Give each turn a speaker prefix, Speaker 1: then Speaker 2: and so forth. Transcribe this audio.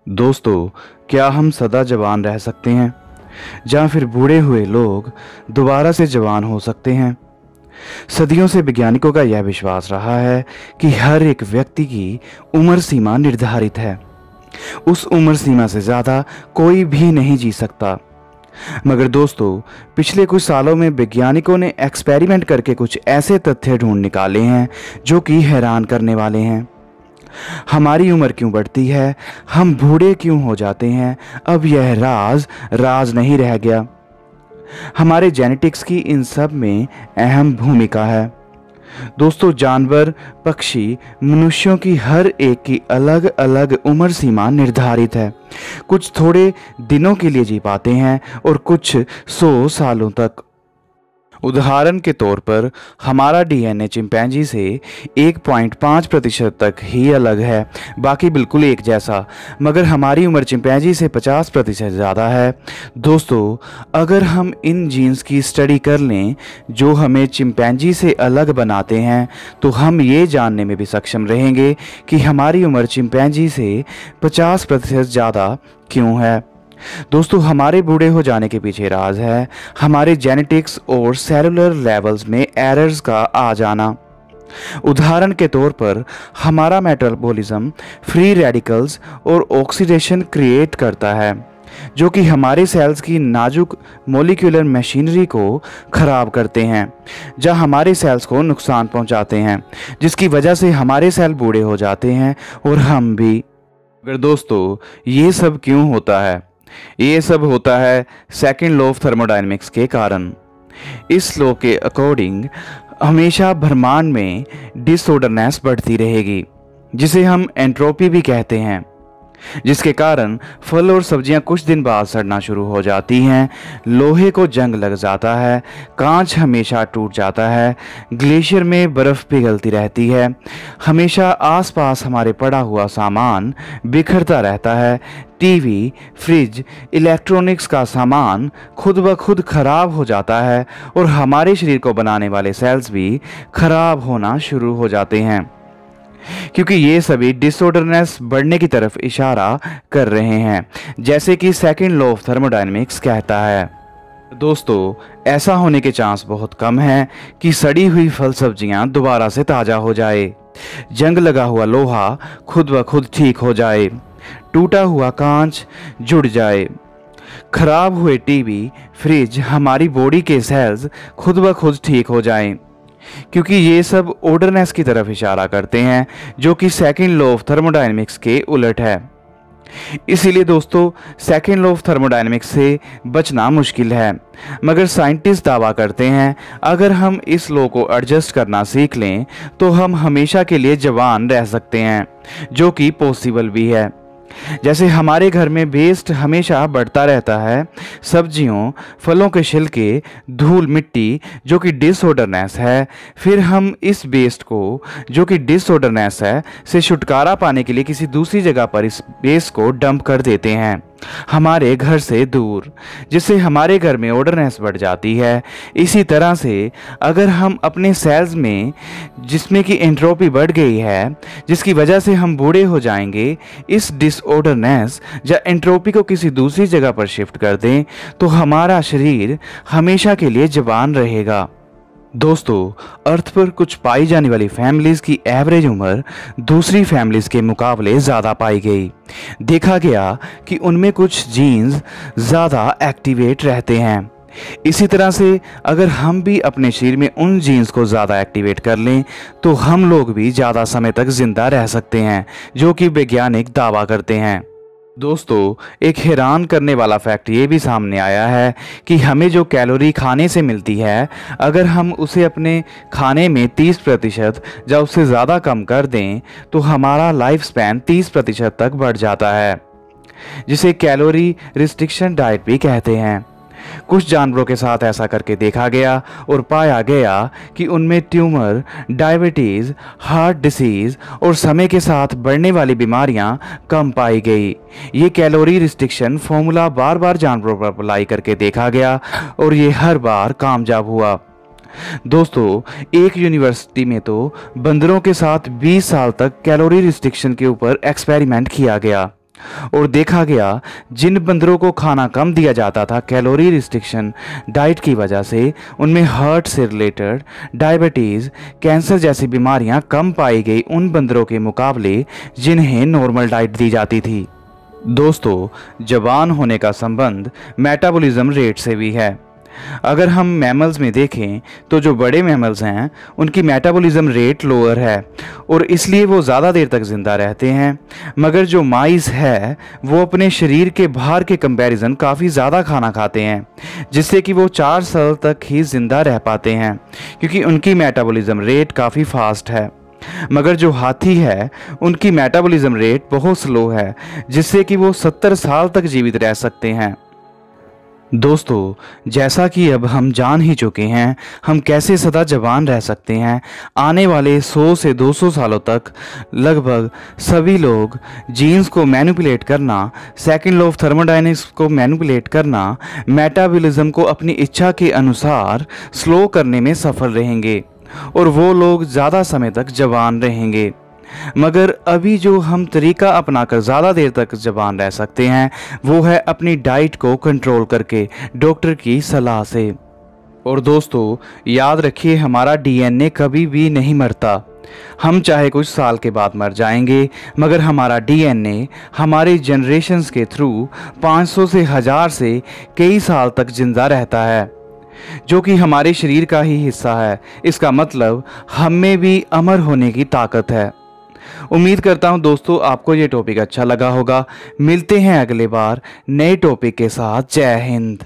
Speaker 1: दोस्तों, क्या हम सदा जवान रह सकते हैं या फिर बूढ़े हुए लोग दोबारा से जवान हो सकते हैं? सदियों से वैज्ञानिकों का यह विश्वास रहा है कि हर एक व्यक्ति की उम्र सीमा निर्धारित है। उस उम्र सीमा से ज़्यादा कोई भी नहीं जी सकता। मगर दोस्तों, पिछले कुछ सालों में वैज्ञानिकों ने एक्सपेरिमेंट करके कुछ ऐसे तथ्य ढूंढ निकाले हैं जो कि हैरान करने वाले हैं। हमारी उम्र क्यों बढ़ती है, हम बूढ़े क्यों हो जाते हैं, अब यह राज राज नहीं रह गया। हमारे जेनेटिक्स की इन सब में अहम भूमिका है। दोस्तों, जानवर, पक्षी, मनुष्यों की हर एक की अलग अलग उम्र सीमा निर्धारित है। कुछ थोड़े दिनों के लिए जी पाते हैं और कुछ 100 सालों तक। उदाहरण के तौर पर हमारा डीएनए चिंपैंजी से 1.5% तक ही अलग है, बाकी बिल्कुल एक जैसा। मगर हमारी उम्र चिंपैंजी से 50% ज़्यादा है। दोस्तों, अगर हम इन जीन्स की स्टडी कर लें जो हमें चिंपैंजी से अलग बनाते हैं, तो हम ये जानने में भी सक्षम रहेंगे कि हमारी उम्र चिंपैंजी से 50% ज़्यादा क्यों है। दोस्तों, हमारे बूढ़े हो जाने के पीछे राज है हमारे जेनेटिक्स और सेलुलर लेवल्स में एरर्स का आ जाना। उदाहरण के तौर पर हमारा मेटाबॉलिज्म फ्री रेडिकल्स और ऑक्सीडेशन क्रिएट करता है, जो कि हमारे सेल्स की नाजुक मॉलिक्यूलर मशीनरी को खराब करते हैं या हमारे सेल्स को नुकसान पहुंचाते हैं, जिसकी वजह से हमारे सेल बूढ़े हो जाते हैं और हम भी। अगर दोस्तों, ये सब क्यों होता है? ये सब होता है सेकंड लॉ ऑफ थर्मोडायनेमिक्स के कारण। इस लॉ के अकॉर्डिंग हमेशा ब्रह्मांड में डिसऑर्डरनेस बढ़ती रहेगी, जिसे हम एंट्रोपी भी कहते हैं, जिसके कारण फल और सब्जियां कुछ दिन बाद सड़ना शुरू हो जाती हैं, लोहे को जंग लग जाता है, कांच हमेशा टूट जाता है, ग्लेशियर में बर्फ़ पिघलती रहती है, हमेशा आसपास हमारे पड़ा हुआ सामान बिखरता रहता है, टीवी, फ्रिज, इलेक्ट्रॉनिक्स का सामान खुद ब खुद खराब हो जाता है और हमारे शरीर को बनाने वाले सेल्स भी खराब होना शुरू हो जाते हैं, क्योंकि ये सभी डिसऑर्डरनेस बढ़ने की तरफ इशारा कर रहे हैं, जैसे कि सेकंड लॉ ऑफ थर्मोडायनेमिक्स कहता है। दोस्तों, ऐसा होने के चांस बहुत कम है कि सड़ी हुई फल सब्जियां दोबारा से ताज़ा हो जाए, जंग लगा हुआ लोहा खुद ब खुद ठीक हो जाए, टूटा हुआ कांच जुड़ जाए, खराब हुए टीवी, फ्रिज, हमारी बॉडी के सेल्स खुद ब खुद ठीक हो जाएं, क्योंकि ये सब ऑर्डरनेस की तरफ इशारा करते हैं, जो कि सेकंड लॉ ऑफ थर्मोडायनेमिक्स के उलट है। इसीलिए दोस्तों, सेकंड लॉ ऑफ थर्मोडायनेमिक्स से बचना मुश्किल है, मगर साइंटिस्ट दावा करते हैं अगर हम इस लॉ को एडजस्ट करना सीख लें तो हम हमेशा के लिए जवान रह सकते हैं, जो कि पॉसिबल भी है। जैसे हमारे घर में वेस्ट हमेशा बढ़ता रहता है, सब्जियों, फलों के छिलके, धूल मिट्टी, जो कि डिसऑर्डरनेस है, फिर हम इस वेस्ट को, जो कि डिसऑर्डरनेस है, से छुटकारा पाने के लिए किसी दूसरी जगह पर इस वेस्ट को डंप कर देते हैं, हमारे घर से दूर, जिससे हमारे घर में ऑर्डरनेस बढ़ जाती है। इसी तरह से अगर हम अपने सेल्स में, जिसमें कि एंट्रोपी बढ़ गई है, जिसकी वजह से हम बूढ़े हो जाएंगे, इस डिसऑर्डरनेस या एंट्रोपी को किसी दूसरी जगह पर शिफ्ट कर दें, तो हमारा शरीर हमेशा के लिए जवान रहेगा। दोस्तों, अर्थ पर कुछ पाई जाने वाली फैमिलीज की एवरेज उम्र दूसरी फैमिलीज के मुकाबले ज़्यादा पाई गई। देखा गया कि उनमें कुछ जीन्स ज़्यादा एक्टिवेट रहते हैं। इसी तरह से अगर हम भी अपने शरीर में उन जीन्स को ज़्यादा एक्टिवेट कर लें तो हम लोग भी ज़्यादा समय तक जिंदा रह सकते हैं, जो कि वैज्ञानिक दावा करते हैं। दोस्तों, एक हैरान करने वाला फैक्ट ये भी सामने आया है कि हमें जो कैलोरी खाने से मिलती है, अगर हम उसे अपने खाने में 30% या उससे ज़्यादा कम कर दें तो हमारा लाइफ स्पैन 30% तक बढ़ जाता है, जिसे कैलोरी रिस्ट्रिक्शन डाइट भी कहते हैं। कुछ जानवरों के साथ ऐसा करके देखा गया और पाया गया कि उनमें ट्यूमर, डायबिटीज़, हार्ट डिसीज़ और समय के साथ बढ़ने वाली बीमारियां कम पाई गई। ये कैलोरी रिस्ट्रिक्शन फॉर्मूला बार बार जानवरों पर अप्लाई करके देखा गया और ये हर बार कामयाब हुआ। दोस्तों, एक यूनिवर्सिटी में तो बंदरों के साथ 20 साल तक कैलोरी रिस्ट्रिक्शन के ऊपर एक्सपेरिमेंट किया गया और देखा गया जिन बंदरों को खाना कम दिया जाता था कैलोरी रिस्ट्रिक्शन डाइट की वजह से, उनमें हार्ट से रिलेटेड, डायबिटीज़, कैंसर जैसी बीमारियां कम पाई गई उन बंदरों के मुकाबले जिन्हें नॉर्मल डाइट दी जाती थी। दोस्तों, जवान होने का संबंध मेटाबॉलिज्म रेट से भी है। अगर हम मैमल्स में देखें तो जो बड़े मैमल्स हैं उनकी मेटाबॉलिज्म रेट लोअर है और इसलिए वो ज़्यादा देर तक ज़िंदा रहते हैं, मगर जो माइस है वो अपने शरीर के भार के कंपैरिजन काफ़ी ज़्यादा खाना खाते हैं, जिससे कि वो 4 साल तक ही ज़िंदा रह पाते हैं क्योंकि उनकी मेटाबॉलिज्म रेट काफ़ी फास्ट है। मगर जो हाथी है उनकी मेटाबॉलिज्म रेट बहुत स्लो है, जिससे कि वो 70 साल तक जीवित रह सकते हैं। दोस्तों, जैसा कि अब हम जान ही चुके हैं हम कैसे सदा जवान रह सकते हैं, आने वाले 100 से 200 सालों तक लगभग सभी लोग जीन्स को मैनिपुलेट करना, सेकंड लॉ ऑफ थर्मोडायनेमिक्स को मैनिपुलेट करना, मेटाबॉलिज्म को अपनी इच्छा के अनुसार स्लो करने में सफल रहेंगे और वो लोग ज़्यादा समय तक जवान रहेंगे। मगर अभी जो हम तरीका अपनाकर ज़्यादा देर तक जवान रह सकते हैं वो है अपनी डाइट को कंट्रोल करके, डॉक्टर की सलाह से। और दोस्तों, याद रखिए हमारा डीएनए कभी भी नहीं मरता। हम चाहे कुछ साल के बाद मर जाएंगे, मगर हमारा डीएनए हमारे जनरेशन्स के थ्रू 500 से 1000 से कई साल तक जिंदा रहता है, जो कि हमारे शरीर का ही हिस्सा है। इसका मतलब हम में भी अमर होने की ताकत है। उम्मीद करता हूं दोस्तों आपको ये टॉपिक अच्छा लगा होगा। मिलते हैं अगले बार नए टॉपिक के साथ। जय हिंद।